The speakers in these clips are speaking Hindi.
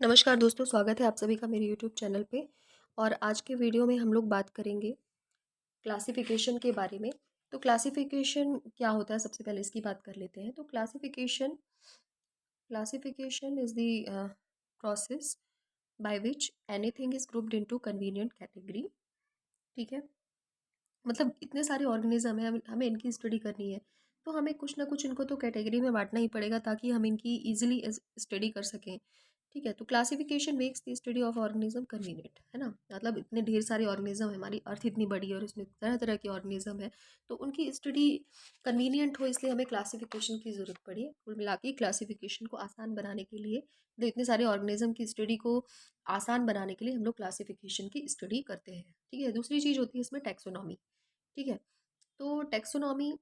नमस्कार दोस्तों, स्वागत है आप सभी का मेरे यूट्यूब चैनल पे। और आज के वीडियो में हम लोग बात करेंगे क्लासिफिकेशन के बारे में। तो क्लासिफिकेशन क्या होता है, सबसे पहले इसकी बात कर लेते हैं। तो classification classification is the process by which anything is grouped into convenient category. ठीक है, मतलब इतने सारे ऑर्गेनिज्म हैं, हमें इनकी स्टडी करनी है, तो हमें कुछ ना कुछ इनको तो कैटेगरी में बांटना ही पड़ेगा ताकि हम इनकी इजीली स्टडी कर सकें। ठीक है, तो classification makes the study of organism convenient, है ना। मतलब इतने ढेर सारे ऑर्गेनिज्म है, हमारी अर्थ इतनी बड़ी है और इसमें तरह तरह के ऑर्गेनिज्म है, तो उनकी स्टडी कन्वीनियंट हो, इसलिए हमें क्लासिफिकेशन की ज़रूरत पड़ी है। कुल मिला के क्लासिफिकेशन को आसान बनाने के लिए, तो इतने सारे ऑर्गेनिज्म की स्टडी को आसान बनाने के लिए हम लोग क्लासिफिकेशन की स्टडी करते हैं। ठीक है, दूसरी चीज़ होती है इसमें टैक्सोनॉमी। ठीक है, तो टैक्सोनॉमी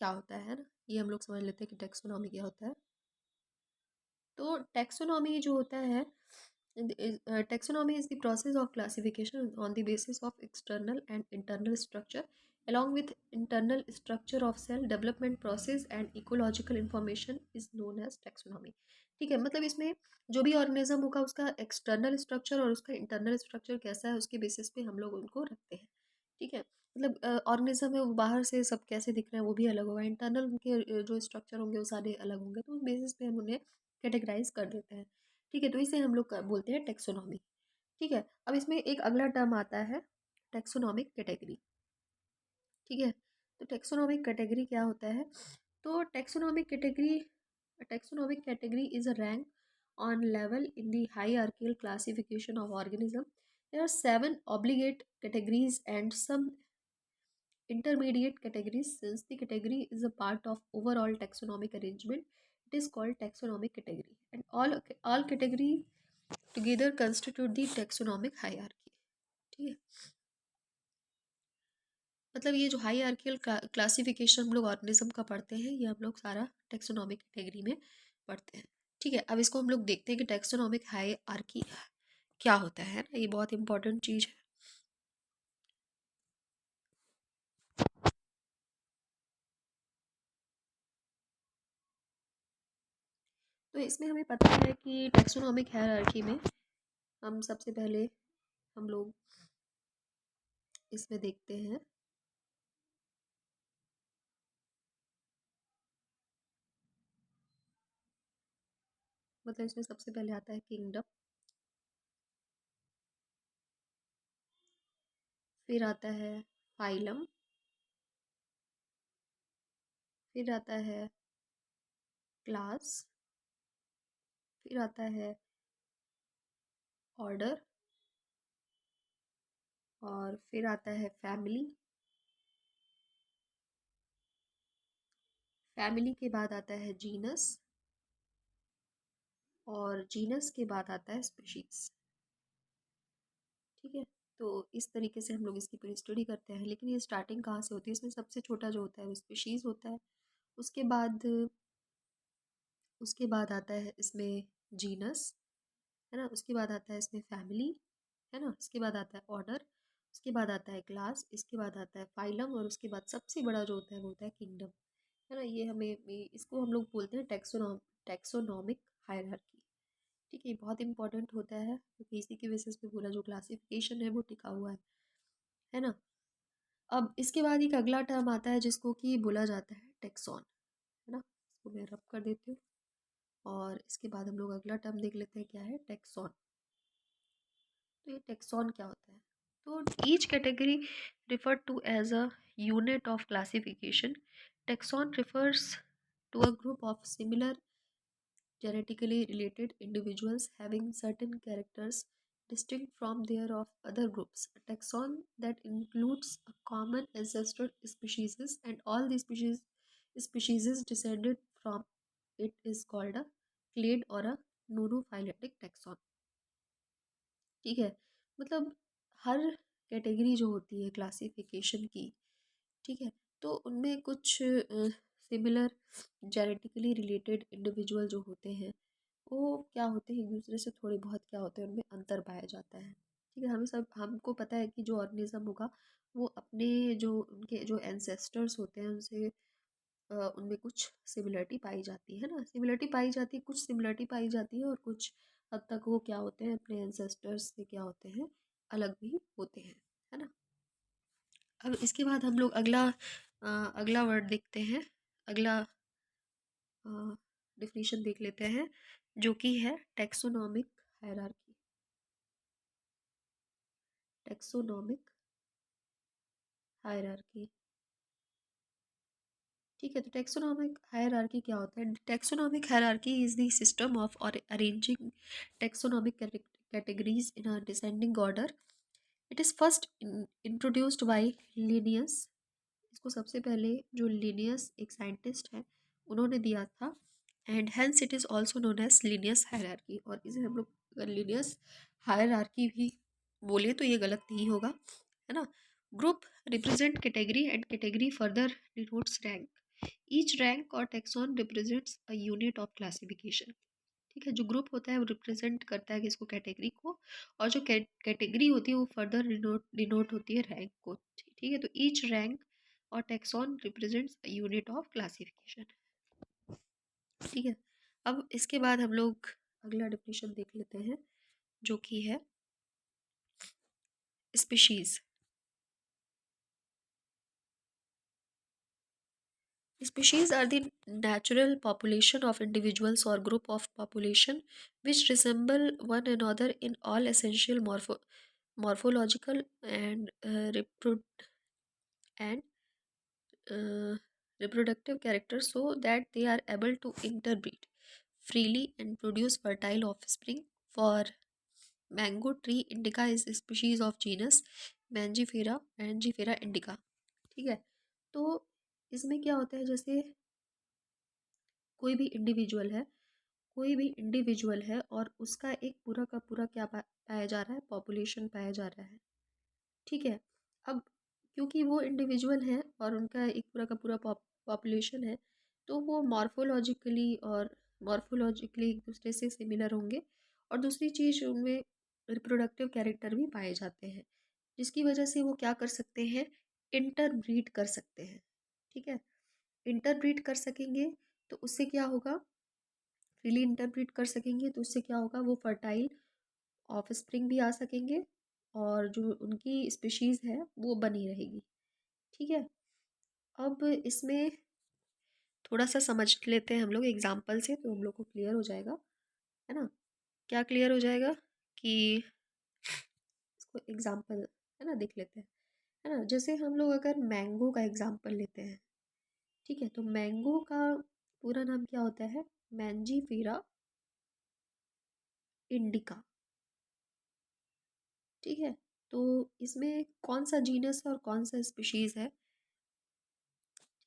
क्या होता है ना, ये हम लोग समझ लेते हैं कि टैक्सोनॉमी क्या होता है। तो टैक्सोनॉमी जो होता है, taxonomy is the process of classification on the basis of external and internal structure along with internal structure of cell development process and ecological information is known as taxonomy। ठीक है, मतलब इसमें जो भी ऑर्गेनिज्म होगा उसका एक्सटर्नल स्ट्रक्चर और उसका इंटरनल स्ट्रक्चर कैसा है, उसके बेसिस पे हम लोग उनको रखते हैं। ठीक है, मतलब ऑर्गेनिज्म है वो बाहर से सब कैसे दिख रहे हैं वो भी अलग होगा, इंटरनल उनके जो स्ट्रक्चर होंगे वो सारे अलग होंगे, तो उस बेसिस पे हम उन्हें कैटेगराइज कर देते हैं। ठीक है, तो इसे हम लोग बोलते हैं टेक्सोनॉमी। ठीक है, अब इसमें एक अगला टर्म आता है टेक्सोनॉमिक कैटेगरी। ठीक है, तो टेक्सोनॉमिक कैटेगरी क्या होता है। तो taxonomic category is a rank on level in the hierarchical classification of organism. There are 7 obligate categories and some intermediate categories. Since the category is a part of overall taxonomic arrangement, it is called taxonomic category, and all category together constitute the taxonomic hierarchy। ठीक है, मतलब ये जो हायरार्किकल क्लासिफिकेशन हम लोग ऑर्गेनिज्म का पढ़ते हैं, ये हम लोग सारा टेक्सोनॉमिक कैटेगरी में पढ़ते हैं। ठीक है, अब इसको हम लोग देखते हैं कि टेक्सोनॉमिक हायरार्की क्या होता है ना, ये बहुत इंपॉर्टेंट चीज़ है। तो इसमें हमें पता है कि टेक्सोनॉमिक हायरार्की में हम सबसे पहले हम लोग इसमें देखते हैं, मतलब इसमें सबसे पहले आता है किंगडम, फिर आता है फाइलम, फिर आता है क्लास, फिर आता है ऑर्डर, और फिर आता है फैमिली। फैमिली के बाद आता है जीनस, और जीनस के बाद आता है स्पीशीज। ठीक है, तो इस तरीके से हम लोग इसकी पूरी स्टडी करते हैं। लेकिन ये स्टार्टिंग कहाँ से होती है, इसमें सबसे छोटा जो होता है वो स्पीशीज होता है। उसके बाद उसके बाद आता है इसमें जीनस, है ना। उसके बाद आता है इसमें फैमिली, है ना। इसके बाद आता है ऑर्डर, उसके बाद आता है क्लास, इसके बाद आता है फाइलम, और उसके बाद सबसे बड़ा जो होता है वो होता है किंगडम, है ना। इसको हम लोग बोलते हैं टैक्सोनॉमिक हायरार्की। ठीक है, ये बहुत इंपॉर्टेंट होता है क्योंकि इसी के बेसिस पे पूरा जो क्लासिफिकेशन है वो टिका हुआ है ना। अब इसके बाद एक अगला टर्म आता है जिसको कि बोला जाता है टेक्सॉन, है ना। इसको मैं रब कर देती हूँ, और इसके बाद हम लोग अगला टर्म देख लेते हैं क्या है टेक्सॉन। तो ये टेक्सॉन क्या होता है। तो each category refer to as a unit of classification. Taxon refers to a group of similar genetically related individuals having certain characters distinct from their of other groups. A taxon that includes a common ancestral species and all the species descended from it is called a clade or a monophyletic taxon। ठीक है, मतलब हर कैटेगरी जो होती है क्लासिफिकेशन की, ठीक है, तो उनमें कुछ सिमिलर जेनेटिकली रिलेटेड इंडिविजुअल जो होते हैं वो क्या होते हैं, एक दूसरे से थोड़े बहुत क्या होते हैं, उनमें अंतर पाया जाता है। ठीक है, हमको पता है कि जो ऑर्गेनिज्म होगा वो अपने जो उनके जो एंसेस्टर्स होते हैं उनसे उनमें कुछ सिमिलरिटी पाई जाती है ना, सिमिलरिटी पाई जाती है, कुछ सिमिलरिटी पाई जाती है और कुछ हद तक वो क्या होते हैं, अपने एंसेस्टर्स से क्या होते हैं, अलग भी होते हैं, है ना। अब इसके बाद हम लोग अगला वर्ड देखते हैं, अगला डिफिनीशन देख लेते हैं, जो कि है टेक्सोनोमिक हायरार्की। टेक्सोनोमिक हायरार्की, ठीक है। तो टेक्सोनोमिक हायरार्की क्या होता है? Taxonomic hierarchy is the system of और arranging taxonomic categories in a descending order. It is first introduced by Linnaeus. इसको सबसे पहले जो लिनियस एक साइंटिस्ट है उन्होंने दिया था, and hence it is also known as Linnaeus hierarchy. और इसे हम लोग अगर लिनियस हायरार्की भी बोले तो ये गलत नहीं होगा, है ना। Group represent category and category further denotes rank. Each rank or taxon represents a unit of classification. ठीक है, जो ग्रुप होता है वो रिप्रेजेंट करता है किसको, कैटेगरी को, और जो कैटेगरी होती है वो फर्दर डिनोट होती है रैंक को। ठीक है, तो each rank or taxon represents a unit of classification. ठीक है, अब इसके बाद हम लोग अगला डिफिनेशन देख लेते हैं, जो कि है species. Species are the natural population of individuals or group of population which resemble one another in all essential morphological and uh, reproductive characters, so that they are able to interbreed freely and produce fertile offspring. For mango tree indica is a species of genus Mangifera indica। ठीक है, तो इसमें क्या होता है, जैसे कोई भी इंडिविजुअल है और उसका एक पूरा का पूरा क्या पाया जा रहा है, पॉपुलेशन पाया जा रहा है। ठीक है, अब क्योंकि वो इंडिविजुअल है और उनका एक पूरा का पूरा पॉपुलेशन है, तो वो मॉर्फोलॉजिकली एक दूसरे से सिमिलर होंगे। और दूसरी चीज़, उनमें रिप्रोडक्टिव कैरेक्टर भी पाए जाते हैं, जिसकी वजह से वो क्या कर सकते हैं, इंटरब्रीड कर सकते हैं। ठीक है, इंटरब्रीड कर सकेंगे तो उससे क्या होगा, फ्रीली इंटरब्रीड कर सकेंगे तो उससे क्या होगा, वो फर्टाइल ऑफस्प्रिंग भी आ सकेंगे और जो उनकी स्पीशीज़ है वो बनी रहेगी। ठीक है, अब इसमें थोड़ा सा समझ लेते हैं हम लोग एग्जाम्पल से, तो हम लोग को क्लियर हो जाएगा, है ना। क्या क्लियर हो जाएगा कि इसको एग्जाम्पल, है ना, देख लेते हैं, है ना। जैसे हम लोग अगर मैंगो का एग्जाम्पल लेते हैं, ठीक है, तो मैंगो का पूरा नाम क्या होता है, मैंजीफेरा इंडिका। ठीक है, तो इसमें कौन सा जीनस और कौन सा स्पीशीज़ है।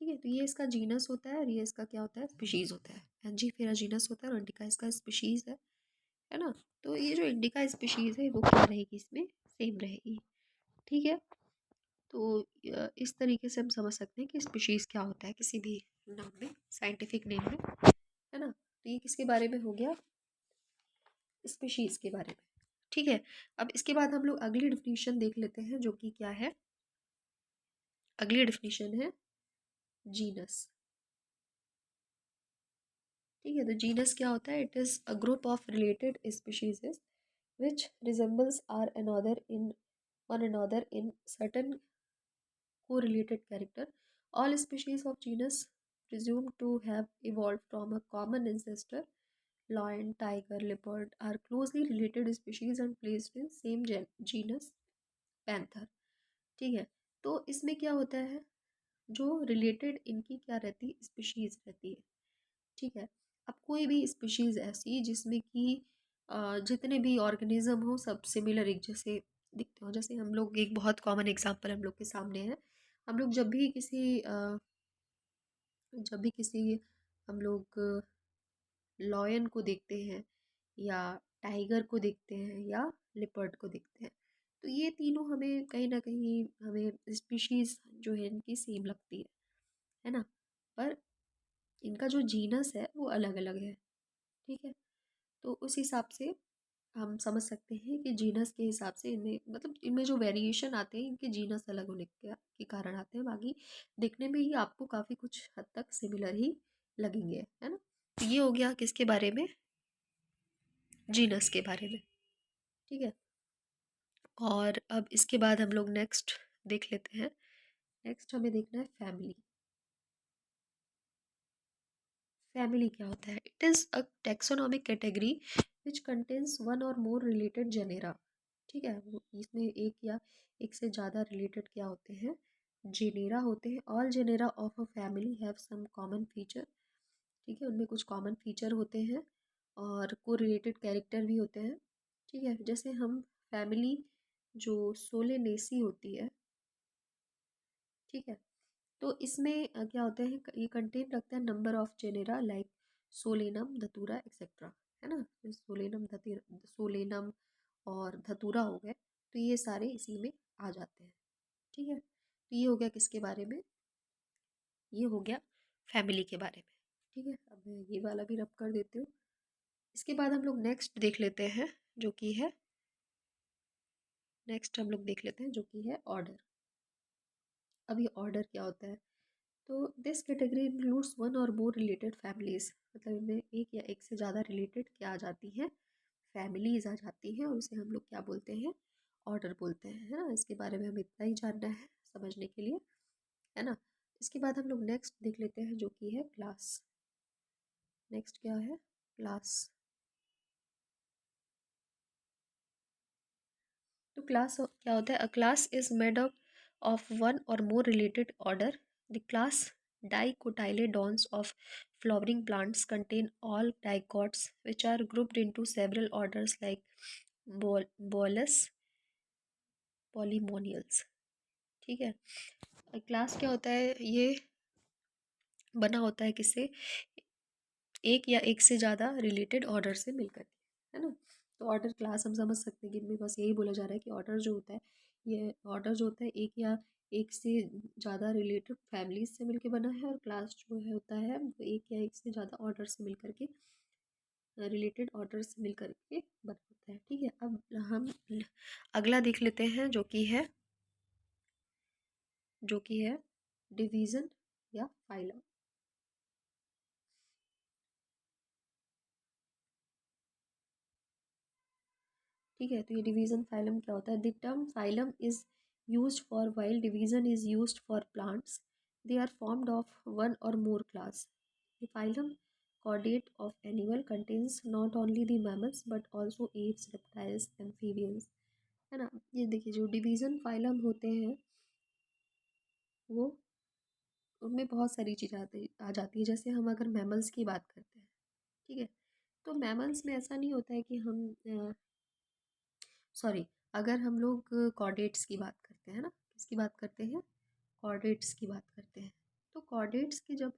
ठीक है, तो ये इसका जीनस होता है और ये इसका क्या होता है, स्पीशीज़ होता है। एंजीफेरा जीनस होता है और इंडिका इसका स्पीशीज़ है ना। तो ये जो इंडिका स्पीशीज़ है वो क्या रहेगी, इसमें सेम रहेगी। ठीक है, तो इस तरीके से हम समझ सकते हैं कि स्पीशीज़ क्या होता है किसी भी नाम में, साइंटिफिक नेम में, है ना। तो ये किसके बारे में हो गया, स्पीशीज़ के बारे में। ठीक है, अब इसके बाद हम लोग अगली डिफिनीशन देख लेते हैं, जो कि क्या है, अगली डिफिनीशन है जीनस। ठीक है, तो जीनस क्या होता है, it is a group of related species which resembles are another in one another in certain co-related character. All species of genus presumed to have evolved from a common ancestor. Lion, tiger, leopard are closely related species and placed in same genus panther। ठीक है, तो इसमें क्या होता है, जो रिलेटेड इनकी क्या रहती, स्पीशीज रहती है। ठीक है, अब कोई भी स्पीशीज़ ऐसी जिसमें कि जितने भी ऑर्गेनिज्म हो सब सिमिलर एक जैसे दिखते हो। जैसे हम लोग, एक बहुत कॉमन एग्जांपल हम लोग के सामने है, हम लोग जब भी किसी हम लोग लॉयन को देखते हैं या टाइगर को देखते हैं या लिपर्ड को देखते हैं, तो ये तीनों हमें कहीं ना कहीं हमें स्पीशीज़ जो है इनकी सेम लगती है ना। पर इनका जो जीनस है वो अलग अलग है। ठीक है, तो उस हिसाब से हम समझ सकते हैं कि जीनस के हिसाब से इनमें मतलब इनमें जो वेरिएशन आते हैं इनके जीनस अलग होने के कारण आते हैं। बाकी देखने में ही आपको काफ़ी कुछ हद तक सिमिलर ही लगेंगे, है ना। तो ये हो गया किसके बारे में, जीनस के बारे में। ठीक है। और अब इसके बाद हम लोग नेक्स्ट देख लेते हैं। नेक्स्ट हमें देखना है फैमिली। फैमिली क्या होता है? It is a taxonomic category which contains one or more related genera. ठीक है, इसमें एक या एक से ज़्यादा रिलेटेड क्या होते हैं, जेनेरा होते हैं। All genera of a family have some common feature. ठीक है, उनमें कुछ कॉमन फीचर होते हैं और को रिलेटेड कैरेक्टर भी होते हैं। ठीक है, जैसे हम फैमिली जो सोलेनेसी होती है, ठीक है, तो इसमें क्या होते हैं, ये कंटेन रखता है number of genera like Solanum, धतूरा एक्सेट्रा, है ना। सोलेनम और धतूरा हो गए, तो ये सारे इसी में आ जाते हैं। ठीक है, तो ये हो गया किसके बारे में, ये हो गया फैमिली के बारे में। ठीक है, अब मैं ये वाला भी रब कर देती हूँ। इसके बाद हम लोग नेक्स्ट देख लेते हैं जो कि है, नेक्स्ट हम लोग देख लेते हैं जो कि है ऑर्डर। अब ये ऑर्डर क्या होता है? तो this category includes one or more related families, मतलब इनमें एक या एक से ज़्यादा रिलेटेड क्या आ जाती हैं, फैमिलीज आ जाती हैं, और उसे हम लोग क्या बोलते हैं, ऑर्डर बोलते हैं, है ना। इसके बारे में हमें इतना ही जानना है समझने के लिए, है ना। इसके बाद हम लोग नेक्स्ट देख लेते हैं जो कि है क्लास। नेक्स्ट क्या है, क्लास। तो क्लास क्या होता है? A class is made up of one or more related order. The class dicotyledons of flowering plants contain all dicots which are grouped into several orders like bolus polymonials। ठीक है, क्लास क्या होता है? ये बना होता है किससे, एक या एक से ज़्यादा रिलेटेड ऑर्डर से मिलकर के, है ना। तो ऑर्डर क्लास हम समझ सकते हैं कि इनमें बस यही बोला जा रहा है कि ऑर्डर जो होता है, ये ऑर्डर जो होता है एक या एक से ज़्यादा रिलेटेड फैमिलीज से मिलके बना है, और क्लास जो है होता है वो एक या एक से ज़्यादा ऑर्डर से मिलकर के, रिलेटेड ऑर्डर से मिलकर के बना होता है। ठीक है, अब हम अगला देख लेते हैं जो कि है डिवीज़न या फाइलम। ठीक है, तो ये डिवीज़न फाइलम क्या होता है? The term phylum is used for while division is used for plants they are formed of one or more class. The phylum chordate of animal contains not only the mammals but also apes, reptiles, amphibians, है ना। ये देखिए जो डिवीज़न फाइलम होते हैं वो, उनमें बहुत सारी चीज़ आ जाती है। जैसे हम अगर मैमल्स की बात करते हैं, ठीक है, तो मैमल्स में ऐसा नहीं होता है कि हम सॉरी, अगर हम लोग कॉर्डेट्स की बात करते हैं ना, किसकी बात करते हैं, कॉर्डेट्स की बात करते हैं। तो कॉर्डेट्स की जब,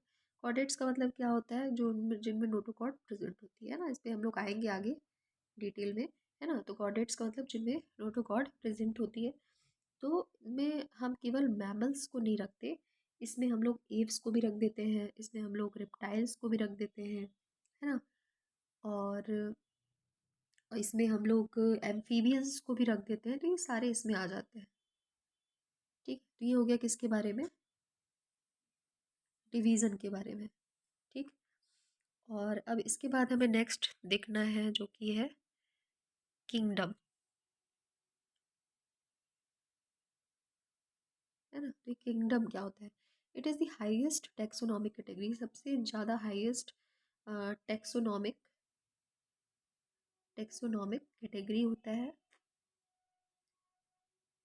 कॉर्डेट्स का मतलब क्या होता है, जो जिनमें नोटोकॉर्ड प्रेजेंट होती है ना, इस पे हम लोग आएंगे आगे डिटेल में, है ना। तो कॉर्डेट्स का मतलब जिनमें नोटोकॉर्ड प्रेजेंट होती है। तो में हम केवल मैमल्स को नहीं रखते, इसमें हम लोग एव्स को भी रख देते हैं, इसमें हम लोग रेप्टाइल्स को भी रख देते हैं, है ना। और इसमें हम लोग एम्फीबियंस को भी रख देते हैं, तो ये सारे इसमें आ जाते हैं। ठीक, तो ये हो गया किसके बारे में, डिवीज़न के बारे में। ठीक, और अब इसके बाद हमें नेक्स्ट देखना है जो कि है किंगडम, है ना। तो किंगडम क्या होता है? It is the highest taxonomic category, सबसे ज़्यादा हाईएस्ट टेक्सोनॉमिक टेक्सोनॉमिक कैटेगरी होता है।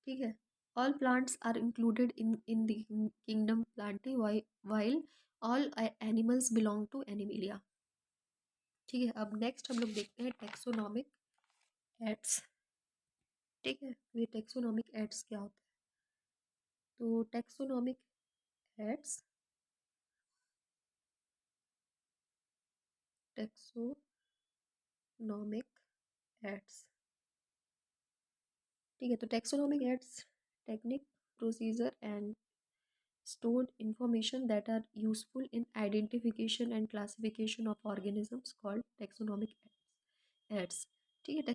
ठीक है, all plants are included in the kingdom plantae while all animals belong to animalia. ठीक है, अब नेक्स्ट हम लोग देखते हैं टेक्सोनॉमिक एड्स। ठीक है, ये टेक्सोनॉमिक एड्स क्या होता है? तो टेक्सोनॉमिक एड्स, टेक्सोनॉमिक एड्स, ठीक है। तो taxonomic aids technique, procedure and stored information that are useful in identification and classification of organisms called taxonomic aids। ठीक है।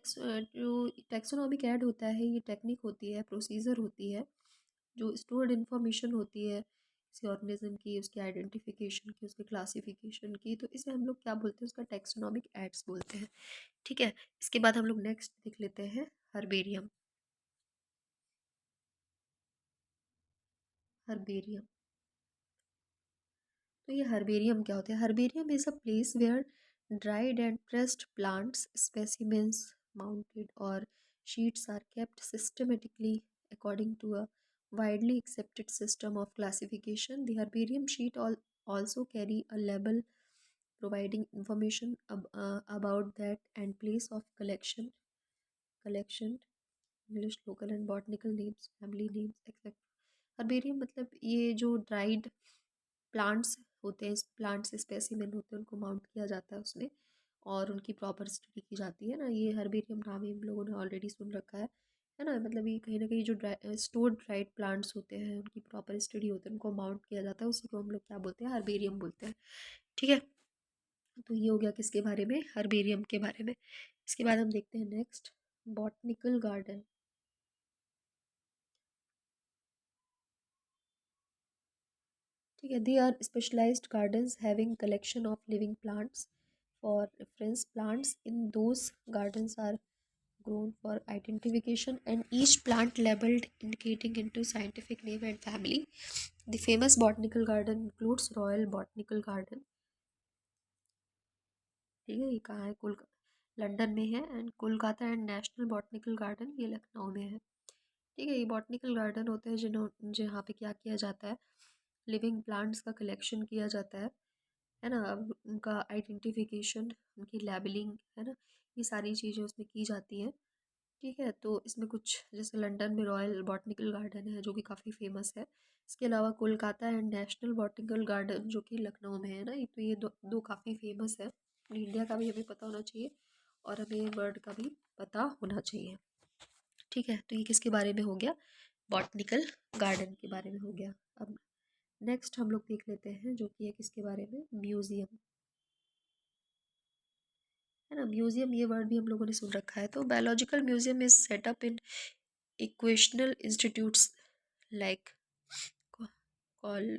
जो टैक्सोनॉमिक ऐड होता है, ये टेक्निक होती है, प्रोसीजर होती है, जो स्टोर्ड इन्फॉर्मेशन होती है किसी ऑर्गेनिज्म की, उसकी आइडेंटिफिकेशन की, उसके क्लासिफिकेशन की, तो इसे हम लोग क्या बोलते हैं, उसका टैक्सोनॉमिक एड्स बोलते हैं। ठीक है। इसके बाद हम लोग नेक्स्ट देख लेते हैं हर्बेरियम। हर्बेरियम, तो ये हर्बेरियम क्या होता है? Herbarium is a place where dried and pressed plants specimens mounted और sheets are kept systematically according to a widely accepted system of classification. The herbarium sheet also carry a label providing information about that and place of collection, English local and botanical names, family names, etc. Herbarium मतलब ये जो ड्राइड प्लांट्स होते हैं, प्लांट्स स्पेसिमेन होते हैं, उनको माउंट किया जाता है उसमें, और उनकी प्रॉपर स्टडी की जाती है ना। ये हर्बेरियम नाम हम लोगों ने ऑलरेडी सुन रखा है ना। मतलब ये कहीं ना कहीं जो स्टोर्ड ड्राइड प्लांट्स होते हैं, उनकी प्रॉपर स्टडी होती है, उनको माउंट किया जाता है, उसी को हम लोग क्या बोलते हैं? हर्बेरियम बोलते हैं। ठीक है। तो ये हो गया किसके बारे में? हर्बेरियम के बारे में। इसके बाद हम देखते हैं नेक्स्ट, बॉटनिकल गार्डन। ठीक है। They are specialized gardens having collection of living plants for reference. Plants in those gardens are grown for identification and each plant labeled indicating into scientific name and family. The famous botanical garden includes Royal Botanical Garden। ठीक है। ये कहाँ है? कोलकाता, लंदन में है। And Kolkata and national botanical garden, ये लखनऊ में है। ठीक है। ये बॉटनिकल गार्डन होते हैं जहाँ पे क्या किया जाता है? लिविंग प्लांट्स का कलेक्शन किया जाता है ना। अब उनका आइडेंटिफिकेशन, उनकी लेबलिंग, है ना, ये सारी चीज़ें उसमें की जाती हैं। ठीक है। तो इसमें कुछ जैसे लंदन में रॉयल बॉटनिकल गार्डन है जो कि काफ़ी फेमस है। इसके अलावा Kolkata and national botanical garden जो कि लखनऊ में है ना, ये तो ये दो दो काफ़ी फेमस है। इंडिया का भी हमें पता होना चाहिए और हमें वर्ल्ड का भी पता होना चाहिए। ठीक है। तो ये किसके बारे में हो गया? बॉटनिकल गार्डन के बारे में हो गया। अब नेक्स्ट हम लोग देख लेते हैं जो कि है किसके बारे में? म्यूज़ियम, है ना। म्यूज़ियम ये वर्ड भी हम लोगों ने सुन रखा है। तो biological museum is setup in equational institutes like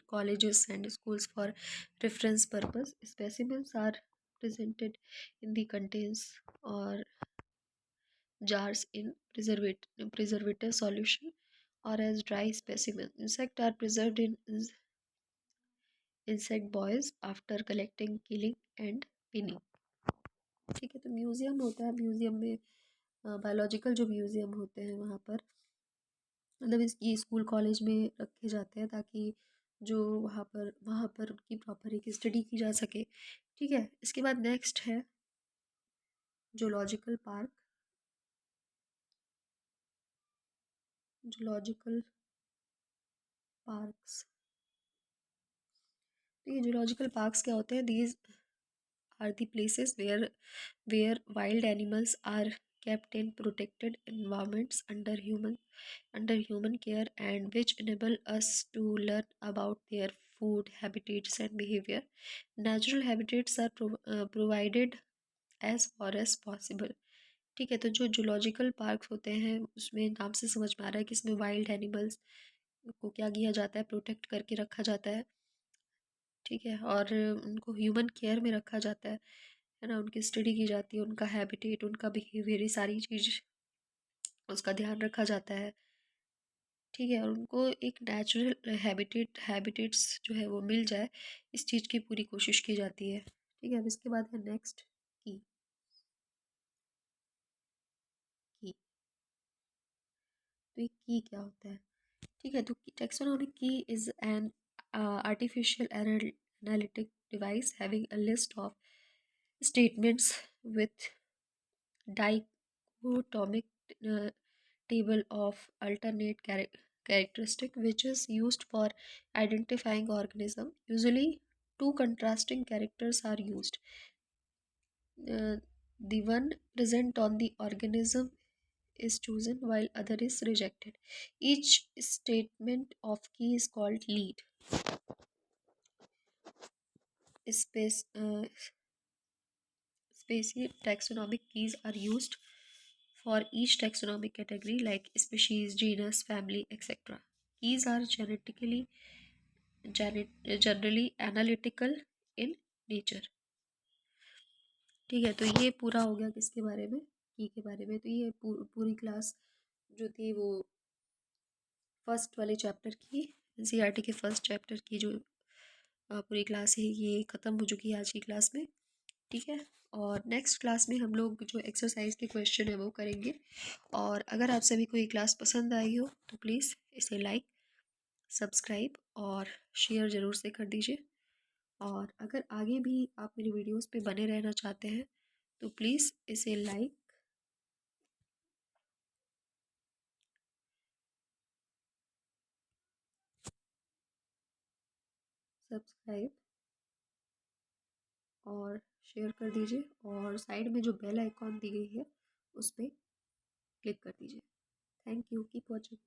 colleges and schools for reference purpose. Specimens are presented in the contains or jars in preservative solution or as dry specimen. Insect are preserved in insect boys after collecting, killing and pinning। ठीक है। तो म्यूजियम होता है, म्यूजियम में बायोलॉजिकल जो म्यूजियम होते हैं वहाँ पर, मतलब इस ये स्कूल कॉलेज में रखे जाते हैं ताकि जो वहाँ पर उनकी प्रॉपर एक स्टडी की जा सके। ठीक है। इसके बाद नेक्स्ट है जूलॉजिकल पार्क। जूलॉजिकल पार्क्स, तो ये जूलॉजिकल पार्क्स क्या होते हैं? These are the places where wild animals are kept in protected environments under human care and which enable us to learn about their food habitats and behavior. Natural habitats are provided as far as possible। ठीक है। तो जो जूलॉजिकल पार्क होते हैं उसमें नाम से समझ में आ रहा है कि इसमें वाइल्ड एनिमल्स को क्या किया जाता है? प्रोटेक्ट करके रखा जाता है। ठीक है। और उनको ह्यूमन केयर में रखा जाता है ना। उनकी स्टडी की जाती है, उनका हैबिटेट, उनका बिहेवियर, ये सारी चीज़ उसका ध्यान रखा जाता है। ठीक है। और उनको एक नेचुरल हैबिटेट्स जो है वो मिल जाए, इस चीज़ की पूरी कोशिश की जाती है। ठीक है। अब इसके बाद है नेक्स्ट, की की। तो ये की क्या होता है? ठीक है। तो टेक्सोनॉमिक की is an artificial analytic device having a list of statements with dichotomic uh, table of alternate characteristic which is used for identifying organism. Usually two contrasting characters are used. The one present on the organism is chosen while other is rejected. Each statement of key is called lead. Space taxonomic keys are used for each taxonomic category like species, genus, family, etc. Keys are generally analytical in nature. ठीक है, तो ये पूरा हो गया किसके बारे में, की के बारे में। तो ये पूरी क्लास जो थी वो फर्स्ट वाले चैप्टर की, एनसीईआरटी के फर्स्ट चैप्टर की जो पूरी क्लास है ये ख़त्म हो चुकी है आज की क्लास में। ठीक है, और नेक्स्ट क्लास में हम लोग जो एक्सरसाइज के क्वेश्चन है वो करेंगे। और अगर आप सभी को ये क्लास पसंद आई हो तो प्लीज़ इसे लाइक, सब्सक्राइब और शेयर ज़रूर से कर दीजिए। और अगर आगे भी आप मेरी वीडियोस पे बने रहना चाहते हैं तो प्लीज़ इसे लाइक, सब्सक्राइब और शेयर कर दीजिए, और साइड में जो बेल आइकॉन दी गई है उस पर क्लिक कर दीजिए। Thank you, keep watching.